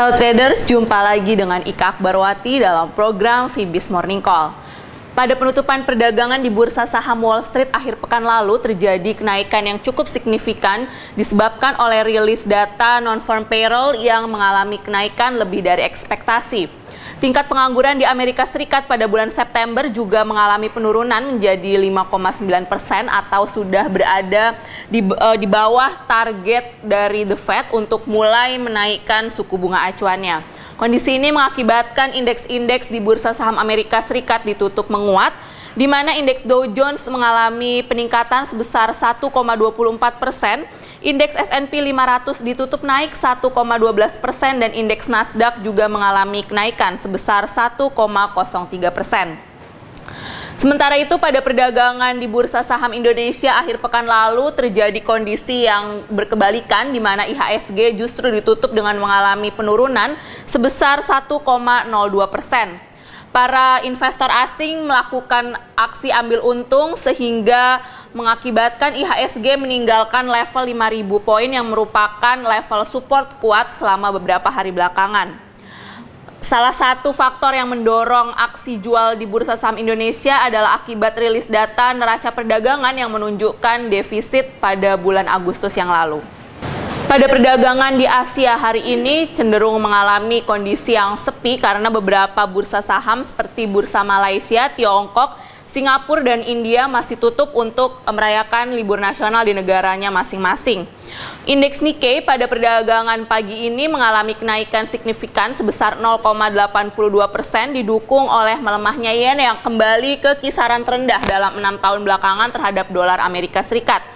Hello Traders, jumpa lagi dengan Ika Akbarwati dalam program Fibis Morning Call. Pada penutupan perdagangan di bursa saham Wall Street akhir pekan lalu terjadi kenaikan yang cukup signifikan disebabkan oleh rilis data non-farm payroll yang mengalami kenaikan lebih dari ekspektasi. Tingkat pengangguran di Amerika Serikat pada bulan September juga mengalami penurunan menjadi 5,9% atau sudah berada di bawah target dari The Fed untuk mulai menaikkan suku bunga acuannya. Kondisi ini mengakibatkan indeks-indeks di bursa saham Amerika Serikat ditutup menguat, di mana indeks Dow Jones mengalami peningkatan sebesar 1,24%, indeks S&P 500 ditutup naik 1,12% dan indeks Nasdaq juga mengalami kenaikan sebesar 1,03%. Sementara itu pada perdagangan di bursa saham Indonesia akhir pekan lalu terjadi kondisi yang berkebalikan di mana IHSG justru ditutup dengan mengalami penurunan sebesar 1,02%. Para investor asing melakukan aksi ambil untung sehingga mengakibatkan IHSG meninggalkan level 5.000 poin yang merupakan level support kuat selama beberapa hari belakangan. Salah satu faktor yang mendorong aksi jual di bursa saham Indonesia adalah akibat rilis data neraca perdagangan yang menunjukkan defisit pada bulan Agustus yang lalu. Pada perdagangan di Asia hari ini cenderung mengalami kondisi yang sepi karena beberapa bursa saham seperti bursa Malaysia, Tiongkok, Singapura, dan India masih tutup untuk merayakan libur nasional di negaranya masing-masing. Indeks Nikkei pada perdagangan pagi ini mengalami kenaikan signifikan sebesar 0,82% didukung oleh melemahnya yen yang kembali ke kisaran terendah dalam 6 tahun belakangan terhadap dolar Amerika Serikat.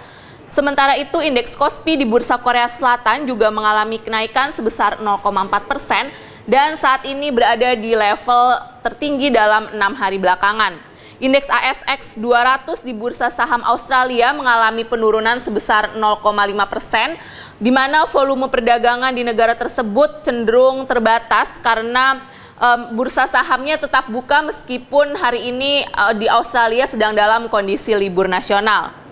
Sementara itu, indeks Kospi di bursa Korea Selatan juga mengalami kenaikan sebesar 0,4% dan saat ini berada di level tertinggi dalam 6 hari belakangan. Indeks ASX 200 di bursa saham Australia mengalami penurunan sebesar 0,5%, di mana volume perdagangan di negara tersebut cenderung terbatas karena bursa sahamnya tetap buka meskipun hari ini di Australia sedang dalam kondisi libur nasional.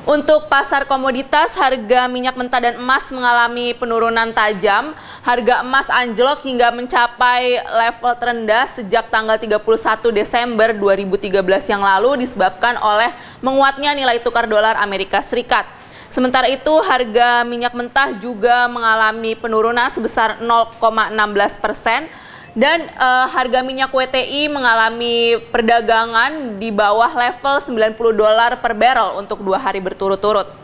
Untuk pasar komoditas, harga minyak mentah dan emas mengalami penurunan tajam. Harga emas anjlok hingga mencapai level terendah sejak tanggal 31 Desember 2013 yang lalu disebabkan oleh menguatnya nilai tukar dolar Amerika Serikat. Sementara itu, harga minyak mentah juga mengalami penurunan sebesar 0,16%. Dan harga minyak WTI mengalami perdagangan di bawah level $90 per barrel untuk 2 hari berturut-turut.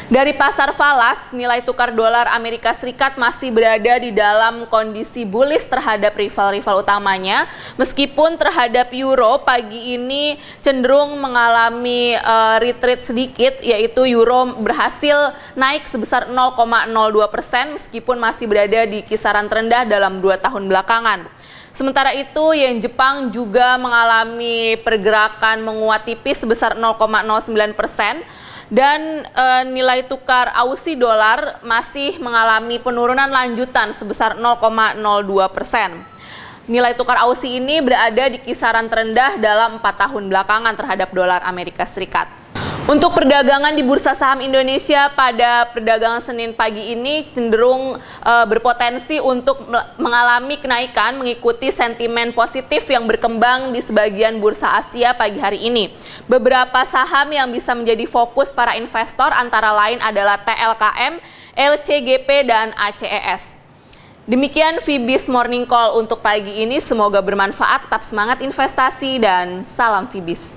Dari pasar falas, nilai tukar dolar Amerika Serikat masih berada di dalam kondisi bullish terhadap rival-rival utamanya, meskipun terhadap euro pagi ini cenderung mengalami retreat sedikit, yaitu euro berhasil naik sebesar 0,02% meskipun masih berada di kisaran terendah dalam 2 tahun belakangan. Sementara itu, yen Jepang juga mengalami pergerakan menguat tipis sebesar 0,09%. Dan nilai tukar Aussie dolar masih mengalami penurunan lanjutan sebesar 0,02%. Nilai tukar Aussie ini berada di kisaran terendah dalam 4 tahun belakangan terhadap dolar Amerika Serikat. Untuk perdagangan di bursa saham Indonesia pada perdagangan Senin pagi ini cenderung berpotensi untuk mengalami kenaikan mengikuti sentimen positif yang berkembang di sebagian bursa Asia pagi hari ini. Beberapa saham yang bisa menjadi fokus para investor antara lain adalah TLKM, LCGP, dan ACES. Demikian Fibis Morning Call untuk pagi ini, semoga bermanfaat, tetap semangat investasi, dan salam Fibis.